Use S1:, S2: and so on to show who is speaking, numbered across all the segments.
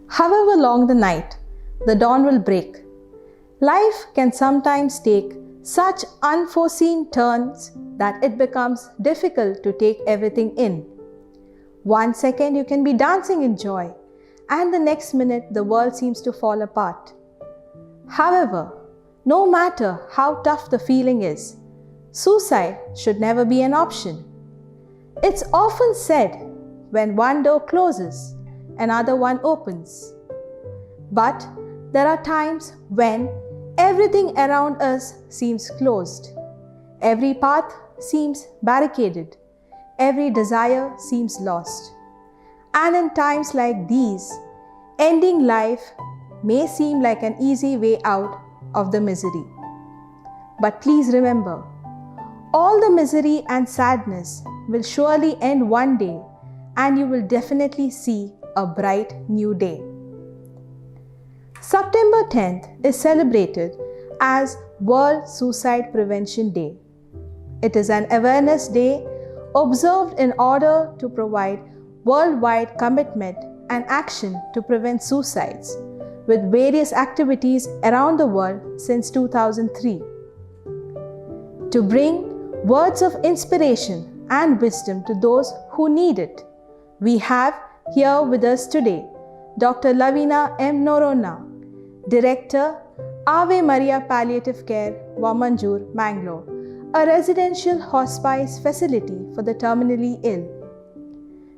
S1: However long the night, the dawn will break. Life can sometimes take such unforeseen turns that it becomes difficult to take everything in. 1 second you can be dancing in joy, and the next minute the world seems to fall apart. However, no matter how tough the feeling is, suicide should never be an option. It's often said, when one door closes, another one opens. But there are times when everything around us seems closed. Every path seems barricaded. Every desire seems lost. And in times like these, ending life may seem like an easy way out of the misery. But please remember, all the misery and sadness will surely end one day, and you will definitely see a bright new day. September 10th is celebrated as World Suicide Prevention Day. It is an awareness day observed in order to provide worldwide commitment and action to prevent suicides, with various activities around the world since 2003. To bring words of inspiration and wisdom to those who need it, we have here with us today Dr. Lavina M. Noronha, Director, Ave Maria Palliative Care, Vamanjur, Mangalore, a residential hospice facility for the terminally ill.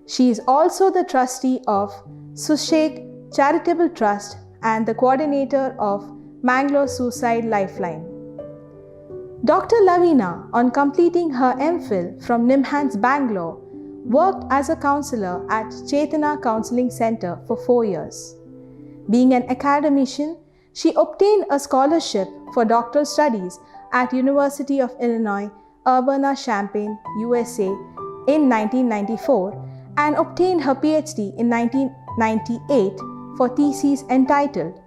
S1: She is also the trustee of Sushek Charitable Trust and the coordinator of Mangalore Suicide Lifeline. Dr. Lavina, on completing her MPhil from NIMHANS, Bangalore, worked as a counselor at Chetana Counseling Center for 4 years. Being an academician, she obtained a scholarship for doctoral studies at University of Illinois, Urbana-Champaign, USA in 1994 and obtained her PhD in 1998 for thesis entitled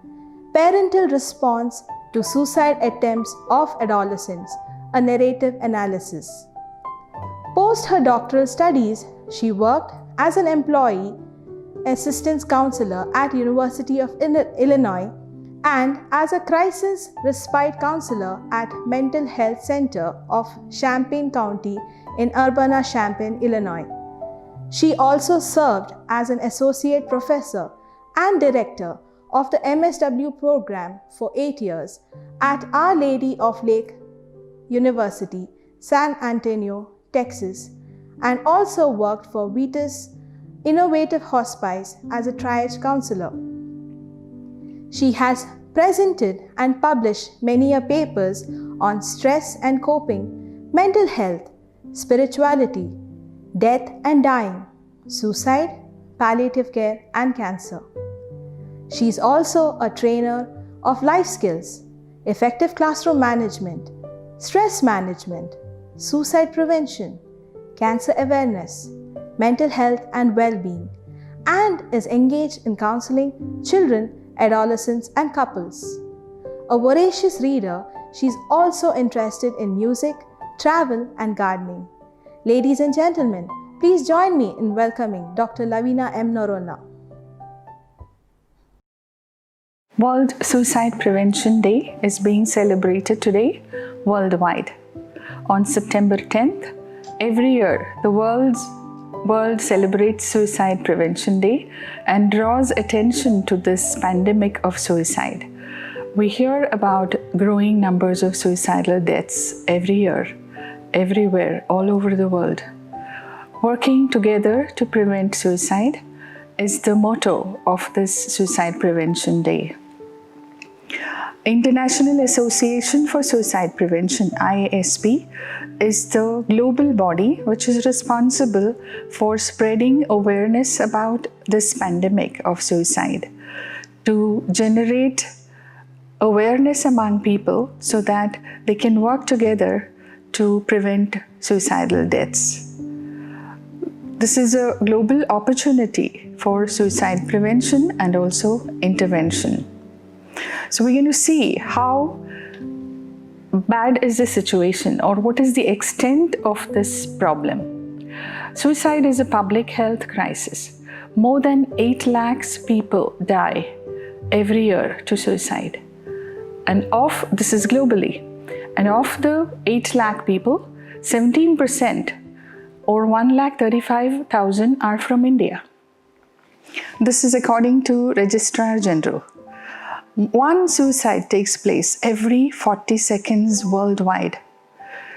S1: Parental Response to Suicide Attempts of Adolescents, a Narrative Analysis. Post her doctoral studies, she worked as an employee assistance counselor at University of Illinois and as a crisis respite counselor at Mental Health Center of Champaign County in Urbana-Champaign, Illinois. She also served as an associate professor and director of the MSW program for 8 years at Our Lady of Lake University, San Antonio, Texas, and also worked for Vitas Innovative Hospice as a triage counselor. She has presented and published many papers on stress and coping, mental health, spirituality, death and dying, suicide, palliative care, and cancer. She is also a trainer of life skills, effective classroom management, stress management, suicide prevention, cancer awareness, mental health and well-being, and is engaged in counseling children, adolescents, and couples. A voracious reader, she is also interested in music, travel, and gardening. Ladies and gentlemen, please join me in welcoming Dr. Lavina M. Noronha.
S2: World Suicide Prevention Day is being celebrated today worldwide. On September 10th, every year the world celebrates Suicide Prevention Day and draws attention to this pandemic of suicide. We hear about growing numbers of suicidal deaths every year, everywhere, all over the world. Working together to prevent suicide is the motto of this Suicide Prevention Day. International Association for Suicide Prevention, IASP, is the global body which is responsible for spreading awareness about this pandemic of suicide, to generate awareness among people so that they can work together to prevent suicidal deaths. This is a global opportunity for suicide prevention and also intervention. So we're going to see how bad is the situation or what is the extent of this problem. Suicide is a public health crisis. more than 8 lakhs people die every year to suicide. And this is globally. And of the 8 lakh people, 17% or 1,35,000 are from India. This is according to Registrar General. One suicide takes place every 40 seconds worldwide.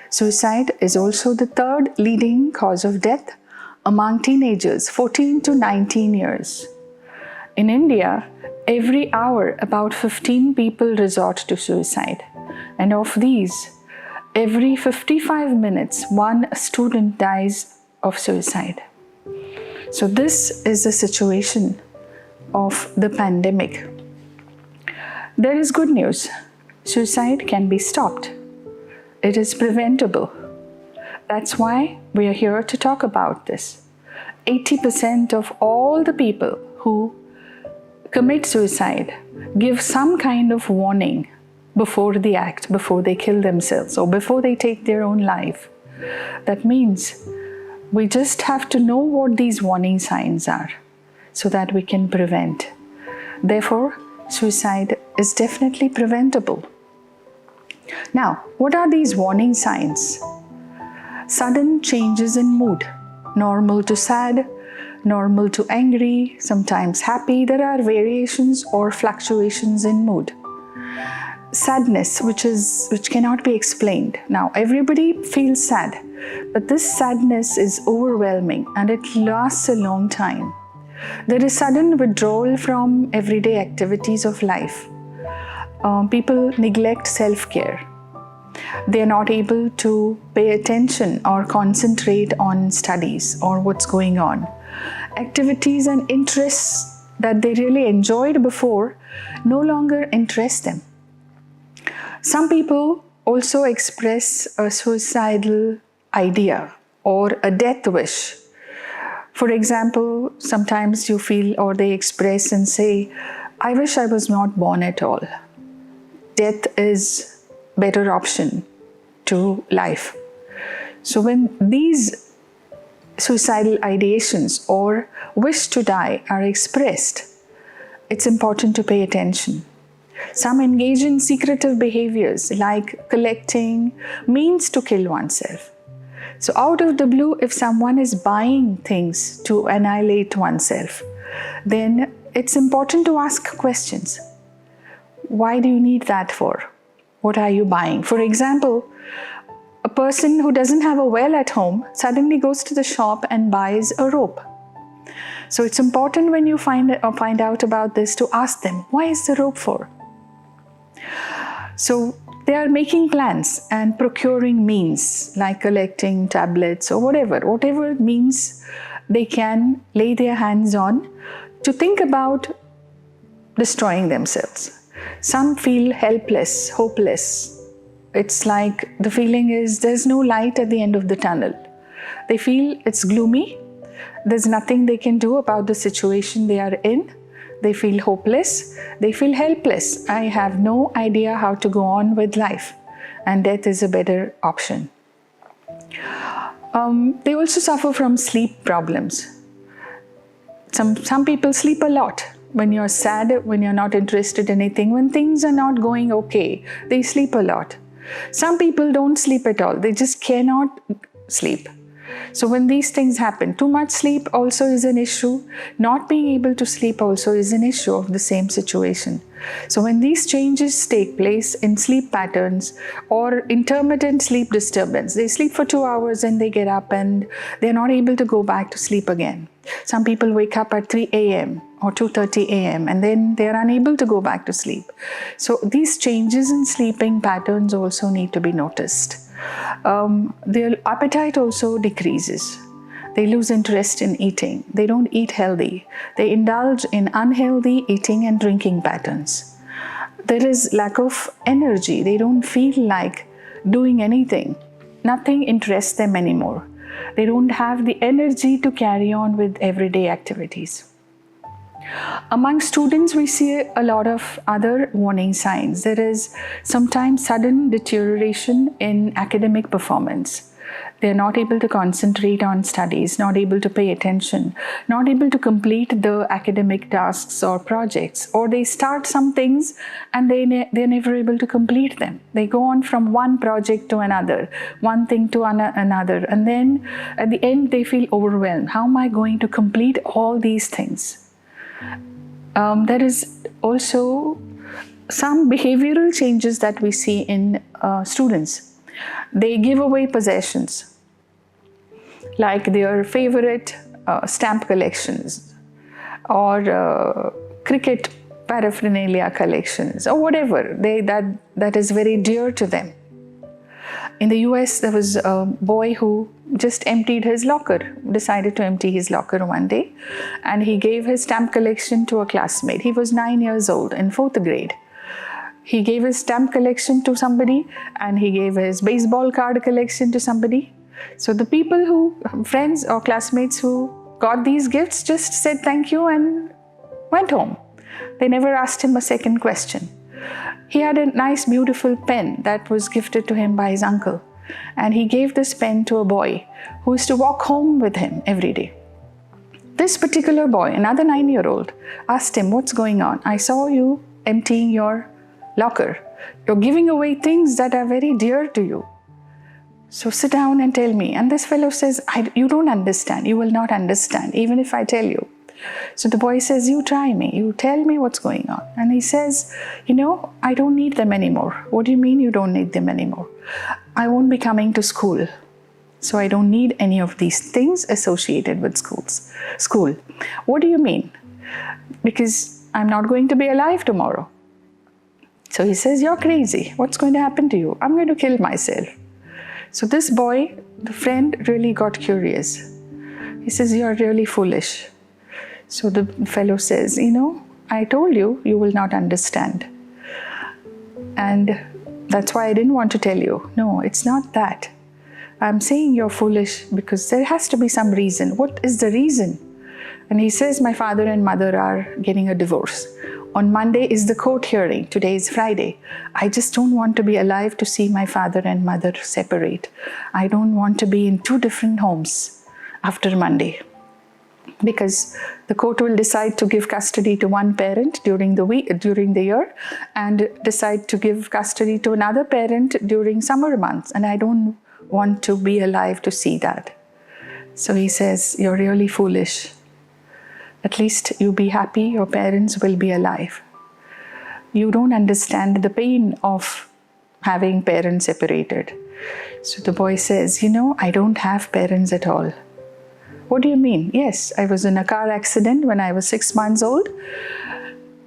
S2: Suicide is also the third leading cause of death among teenagers 14 to 19 years. In India, every hour about 15 people resort to suicide. And of these, every 55 minutes, one student dies of suicide. So this is the situation of the pandemic. There is good news. Suicide can be stopped. It is preventable. That's why we are here to talk about this. 80% of all the people who commit suicide give some kind of warning before the act, before they kill themselves or before they take their own life. That means we just have to know what these warning signs are so that we can prevent. Therefore, suicide is definitely preventable. Now, what are these warning signs? Sudden changes in mood, normal to sad, normal to angry, sometimes happy. There are variations or fluctuations in mood. Sadness, which cannot be explained. Now, everybody feels sad, but this sadness is overwhelming and it lasts a long time. There is sudden withdrawal from everyday activities of life. People neglect self-care. They are not able to pay attention or concentrate on studies or what's going on. Activities and interests that they really enjoyed before no longer interest them. Some people also express a suicidal idea or a death wish. For example, sometimes you feel or they express and say, I wish I was not born at all. Death is better option to life. So when these suicidal ideations or wish to die are expressed, it's important to pay attention. Some engage in secretive behaviors like collecting means to kill oneself. So out of the blue, if someone is buying things to annihilate oneself, then it's important to ask questions. Why do you need that for? What are you buying? For example, a person who doesn't have a well at home suddenly goes to the shop and buys a rope. So it's important when you find out about this to ask them, why is the rope for? So they are making plans and procuring means like collecting tablets or whatever means they can lay their hands on to think about destroying themselves. Some feel helpless, hopeless. It's like the feeling is there's no light at the end of the tunnel. They feel it's gloomy. There's nothing they can do about the situation they are in. They feel hopeless. They feel helpless. I have no idea how to go on with life. And death is a better option. They also suffer from sleep problems. Some people sleep a lot. When you're sad, when you're not interested in anything, when things are not going okay, they sleep a lot. Some people don't sleep at all. They just cannot sleep. So when these things happen, too much sleep also is an issue. Not being able to sleep also is an issue of the same situation. So when these changes take place in sleep patterns or intermittent sleep disturbance, they sleep for 2 hours and they get up and they're not able to go back to sleep again. Some people wake up at 3 a.m. or 2:30 a.m. and then they're unable to go back to sleep. So these changes in sleeping patterns also need to be noticed. Their appetite also decreases. They lose interest in eating. They don't eat healthy. They indulge in unhealthy eating and drinking patterns. There is lack of energy. They don't feel like doing anything. Nothing interests them anymore. They don't have the energy to carry on with everyday activities. Among students, we see a lot of other warning signs. There is sometimes sudden deterioration in academic performance. They are not able to concentrate on studies, not able to pay attention, not able to complete the academic tasks or projects, or they start some things and they're never able to complete them. They go on from one project to another, one thing to another, and then at the end they feel overwhelmed. How am I going to complete all these things? There is also some behavioral changes that we see in students. They give away possessions, like their favorite stamp collections or cricket paraphernalia collections or whatever that is very dear to them. In the US, there was a boy who just emptied his locker, decided to empty his locker one day, and he gave his stamp collection to a classmate. He was 9 years old in 4th grade. He gave his stamp collection to somebody and he gave his baseball card collection to somebody. So the people friends or classmates who got these gifts just said thank you and went home. They never asked him a second question. He had a nice, beautiful pen that was gifted to him by his uncle. And he gave this pen to a boy who used to walk home with him every day. This particular boy, another 9-year-old, asked him, "What's going on? I saw you emptying your locker. You're giving away things that are very dear to you. So sit down and tell me." And this fellow says, "You don't understand. You will not understand, even if I tell you." So the boy says, "You try me. You tell me what's going on." And he says, "I don't need them anymore." "What do you mean you don't need them anymore?" "I won't be coming to school. So I don't need any of these things associated with school." "What do you mean?" "Because I'm not going to be alive tomorrow." So he says, "You're crazy. What's going to happen to you?" "I'm going to kill myself." So this boy, the friend, really got curious. He says, "You're really foolish." So the fellow says, "I told you, you will not understand. And that's why I didn't want to tell you." "No, it's not that. I'm saying you're foolish because there has to be some reason." "What is the reason?" And he says, "My father and mother are getting a divorce. On Monday is the court hearing. Today is Friday. I just don't want to be alive to see my father and mother separate. I don't want to be in 2 different homes after Monday. Because the court will decide to give custody to one parent during the year and decide to give custody to another parent during summer months. And I don't want to be alive to see that." So he says, "You're really foolish. At least you be happy, your parents will be alive. You don't understand the pain of having parents separated." So the boy says, "I don't have parents at all." "What do you mean?" "Yes, I was in a car accident when I was 6 months old.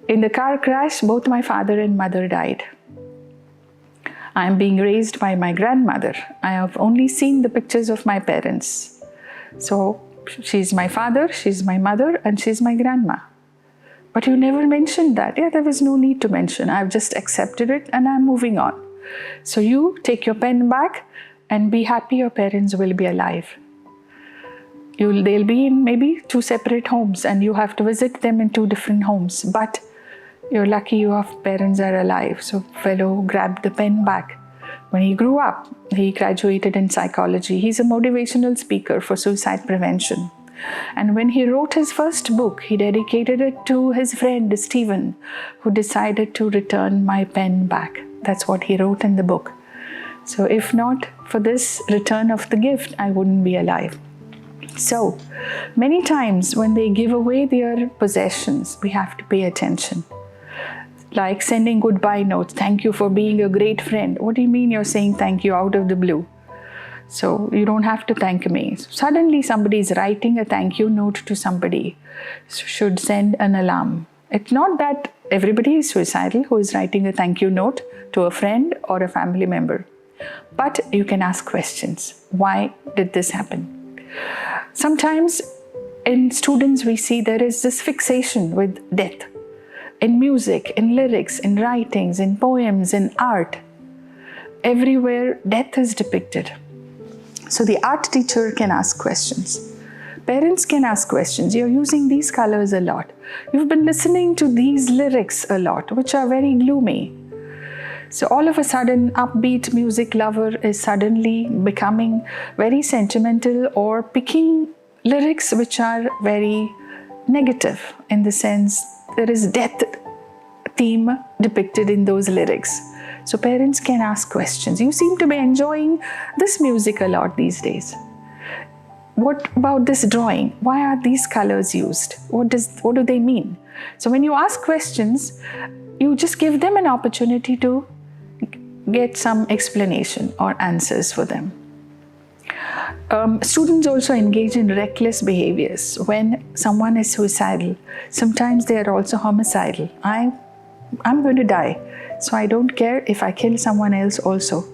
S2: In the car crash, both my father and mother died. I am being raised by my grandmother. I have only seen the pictures of my parents. So she's my father, she's my mother, and she's my grandma." "But you never mentioned that." "Yeah, there was no need to mention. I've just accepted it and I'm moving on. So you take your pen back and be happy your parents will be alive. They'll be in maybe 2 separate homes and you have to visit them in 2 different homes. But you're lucky your parents are alive." So fellow grabbed the pen back. When he grew up, he graduated in psychology. He's a motivational speaker for suicide prevention. And when he wrote his first book, he dedicated it to his friend Stephen, who decided to return my pen back. That's what he wrote in the book. So if not for this return of the gift, I wouldn't be alive. So many times when they give away their possessions, we have to pay attention. Like sending goodbye notes. "Thank you for being a great friend." "What do you mean you're saying thank you out of the blue? So you don't have to thank me." So suddenly somebody is writing a thank you note to somebody. Should send an alarm. It's not that everybody is suicidal who is writing a thank you note to a friend or a family member. But you can ask questions. Why did this happen? Sometimes in students we see there is this fixation with death. In music, in lyrics, in writings, in poems, in art. Everywhere death is depicted. So the art teacher can ask questions. Parents can ask questions. You're using these colors a lot. You've been listening to these lyrics a lot, which are very gloomy. So all of a sudden, upbeat music lover is suddenly becoming very sentimental or picking lyrics which are very negative, in the sense there is death theme depicted in those lyrics. So parents can ask questions. You seem to be enjoying this music a lot these days. What about this drawing? Why are these colors used? What do they mean? So when you ask questions, you just give them an opportunity to get some explanation or answers for them. Students also engage in reckless behaviors. When someone is suicidal, sometimes they are also homicidal. I'm going to die, so I don't care if I kill someone else also.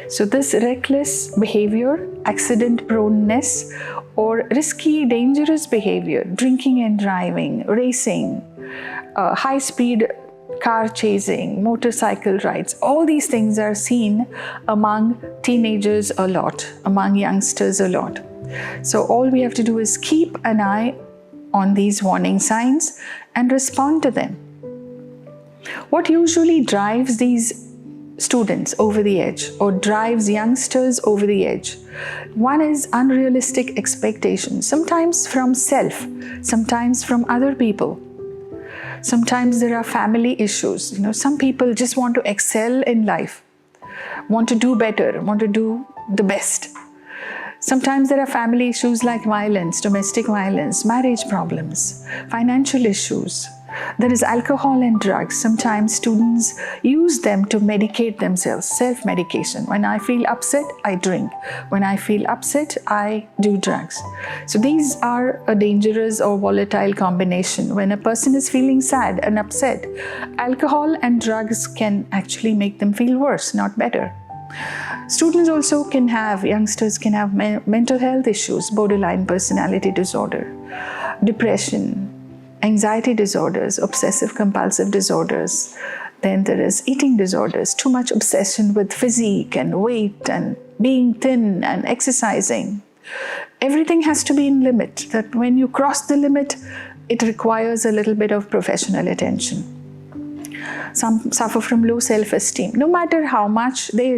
S2: So this reckless behavior, accident proneness, or risky, dangerous behavior, drinking and driving, racing, high-speed car chasing, motorcycle rides, all these things are seen among teenagers a lot, among youngsters a lot. So all we have to do is keep an eye on these warning signs and respond to them. What usually drives these students over the edge or drives youngsters over the edge? One is unrealistic expectations, sometimes from self, sometimes from other people. Sometimes there are family issues. Some people just want to excel in life, want to do better, want to do the best. Sometimes there are family issues like violence, domestic violence, marriage problems, financial issues. There is alcohol and drugs. Sometimes students use them to medicate themselves, self-medication. When I feel upset, I drink. When I feel upset, I do drugs. So these are a dangerous or volatile combination. When a person is feeling sad and upset, alcohol and drugs can actually make them feel worse, not better. Students also youngsters can have mental health issues, borderline personality disorder, depression, anxiety disorders, obsessive compulsive disorders. Then there is eating disorders, too much obsession with physique and weight and being thin and exercising. Everything has to be in limit, that when you cross the limit, it requires a little bit of professional attention. Some suffer from low self-esteem. No matter how much they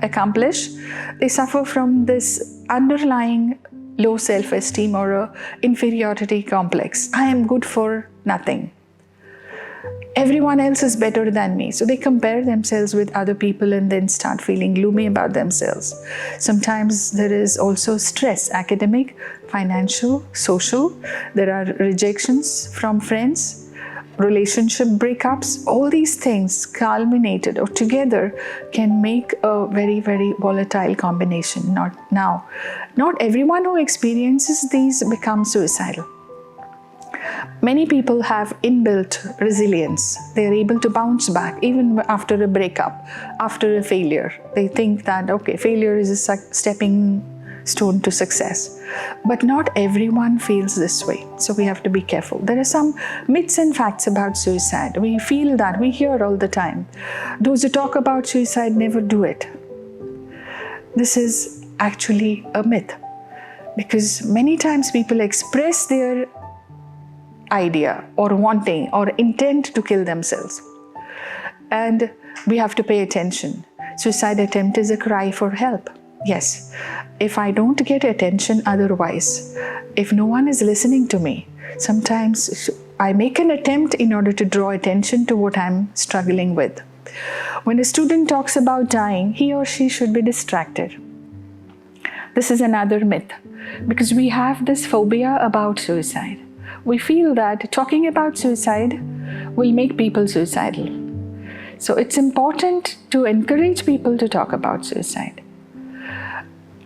S2: accomplish, they suffer from this underlying low self-esteem or a inferiority complex. I am good for nothing. Everyone else is better than me. So they compare themselves with other people and then start feeling gloomy about themselves. Sometimes there is also stress, academic, financial, social. There are rejections from friends, relationship breakups. All these things culminated or together can make a very, very volatile combination. Not everyone who experiences these becomes suicidal. Many people have inbuilt resilience. They are able to bounce back even after a breakup, after a failure. They think that, okay, failure is a stepping stone to success. But not everyone feels this way. So we have to be careful. There are some myths and facts about suicide. We feel that, we hear all the time. Those who talk about suicide never do it. This is actually a myth. Because many times people express their idea or wanting or intent to kill themselves. And we have to pay attention. Suicide attempt is a cry for help. Yes, if I don't get attention otherwise, if no one is listening to me, sometimes I make an attempt in order to draw attention to what I'm struggling with. When a student talks about dying, he or she should be distracted. This is another myth, because we have this phobia about suicide. We feel that talking about suicide will make people suicidal. So it's important to encourage people to talk about suicide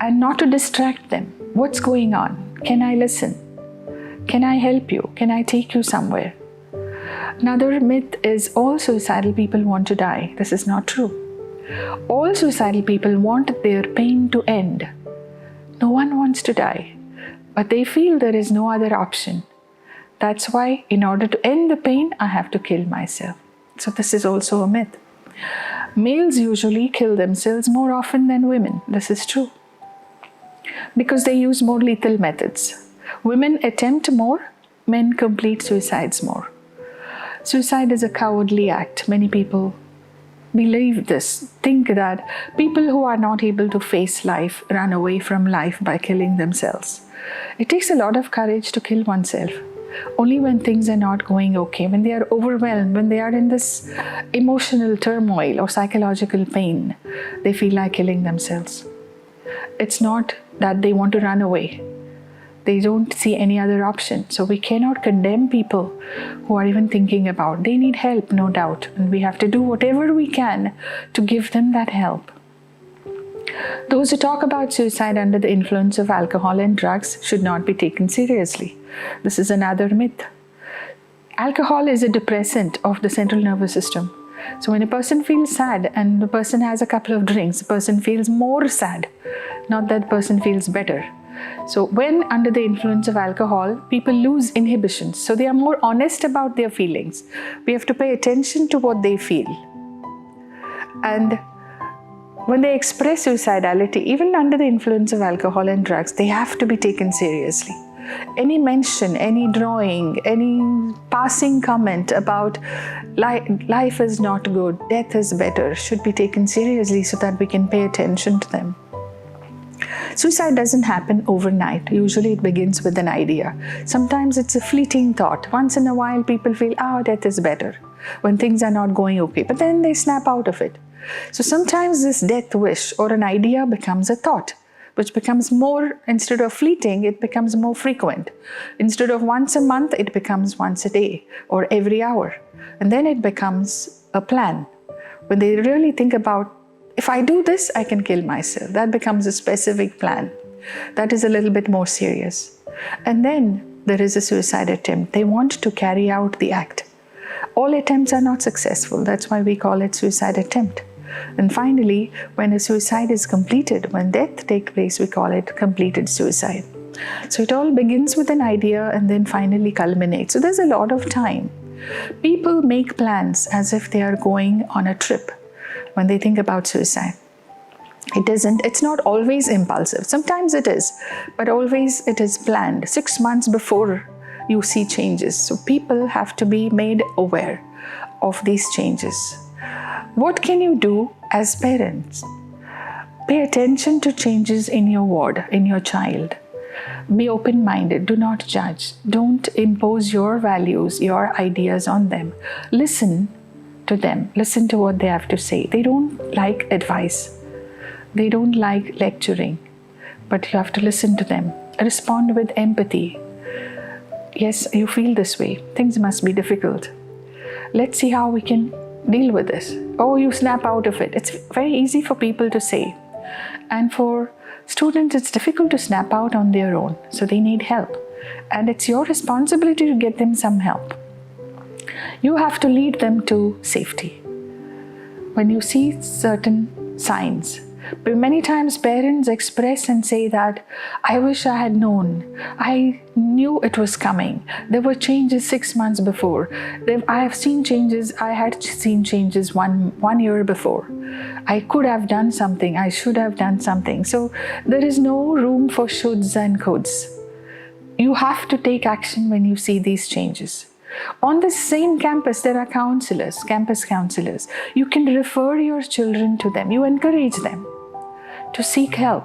S2: and not to distract them. What's going on? Can I listen? Can I help you? Can I take you somewhere? Another myth is all suicidal people want to die. This is not true. All suicidal people want their pain to end. No one wants to die, but they feel there is no other option. That's why in order to end the pain, I have to kill myself. So this is also a myth. Males usually kill themselves more often than women. This is true, because they use more lethal methods. Women attempt more, men complete suicides more. Suicide is a cowardly act. Many people believe this, think that people who are not able to face life run away from life by killing themselves. It takes a lot of courage to kill oneself. Only when things are not going okay, when they are overwhelmed, when they are in this emotional turmoil or psychological pain, they feel like killing themselves. It's not that they want to run away. They don't see any other option. So we cannot condemn people who are even thinking about. They need help, no doubt. And we have to do whatever we can to give them that help. Those who talk about suicide under the influence of alcohol and drugs should not be taken seriously. This is another myth. Alcohol is a depressant of the central nervous system. So when a person feels sad and the person has a couple of drinks, the person feels more sad, not that person feels better. So when under the influence of alcohol, people lose inhibitions. So they are more honest about their feelings. We have to pay attention to what they feel. And when they express suicidality, even under the influence of alcohol and drugs, they have to be taken seriously. Any mention, any drawing, any passing comment about life is not good, death is better, should be taken seriously so that we can pay attention to them. Suicide doesn't happen overnight. Usually it begins with an idea. Sometimes it's a fleeting thought. Once in a while people feel, death is better when things are not going okay. But then they snap out of it. So sometimes this death wish or an idea becomes a thought, which becomes more, instead of fleeting, it becomes more frequent. Instead of once a month, it becomes once a day or every hour. And then it becomes a plan. When they really think about, if I do this, I can kill myself. That becomes a specific plan. That is a little bit more serious. And then there is a suicide attempt. They want to carry out the act. All attempts are not successful. That's why we call it suicide attempt. And finally, when a suicide is completed, when death takes place, we call it completed suicide. So it all begins with an idea and then finally culminates. So there's a lot of time. People make plans as if they are going on a trip when they think about suicide. It's not always impulsive. Sometimes it is, but always it is planned 6 months before you see changes. So people have to be made aware of these changes. What can you do as parents? Pay attention to changes in your ward, in your child. Be open-minded. Do not judge. Don't impose your values, your ideas on them. Listen to them. Listen to what they have to say. They don't like advice. They don't like lecturing. But you have to listen to them. Respond with empathy. Yes, you feel this way. Things must be difficult. Let's see how we can deal with this. You snap out of it. It's very easy for people to say. And for students, it's difficult to snap out on their own. So they need help. And it's your responsibility to get them some help. You have to lead them to safety. When you see certain signs, many times parents express and say that, I wish I had known. I knew it was coming. There were changes 6 months before. I have seen changes. I had seen changes one year before. I could have done something. I should have done something. So there is no room for shoulds and coulds. You have to take action when you see these changes. On the same campus, there are counselors, campus counselors. You can refer your children to them. You encourage them to seek help.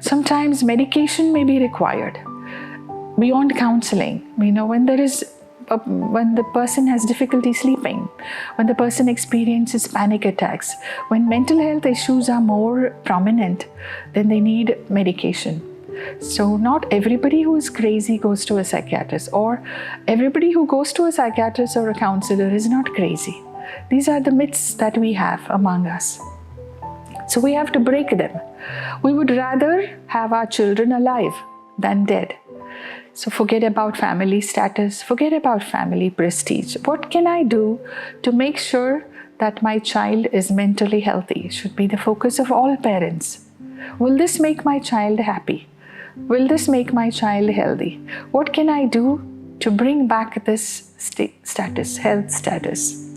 S2: Sometimes medication may be required beyond counseling. When the person has difficulty sleeping, when the person experiences panic attacks, when mental health issues are more prominent, then they need medication. So not everybody who is crazy goes to a psychiatrist, or everybody who goes to a psychiatrist or a counselor is not crazy. These are the myths that we have among us. So we have to break them. We would rather have our children alive than dead. So forget about family status, forget about family prestige. What can I do to make sure that my child is mentally healthy? Should be the focus of all parents. Will this make my child happy? Will this make my child healthy? What can I do to bring back this health status?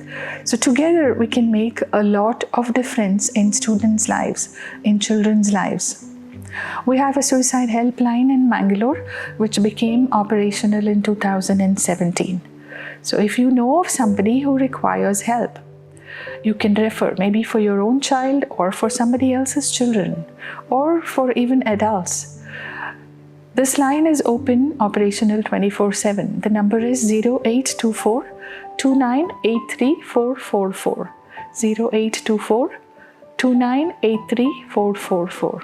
S2: So together we can make a lot of difference in students' lives, in children's lives. We have a suicide helpline in Mangalore, which became operational in 2017. So if you know of somebody who requires help, you can refer, maybe for your own child or for somebody else's children or for even adults. This line is open, operational 24/7. The number is 0824 2983444. 0824 2983444.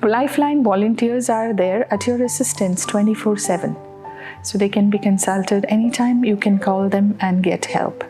S2: Lifeline volunteers are there at your assistance 24/7. So they can be consulted anytime. You can call them and get help.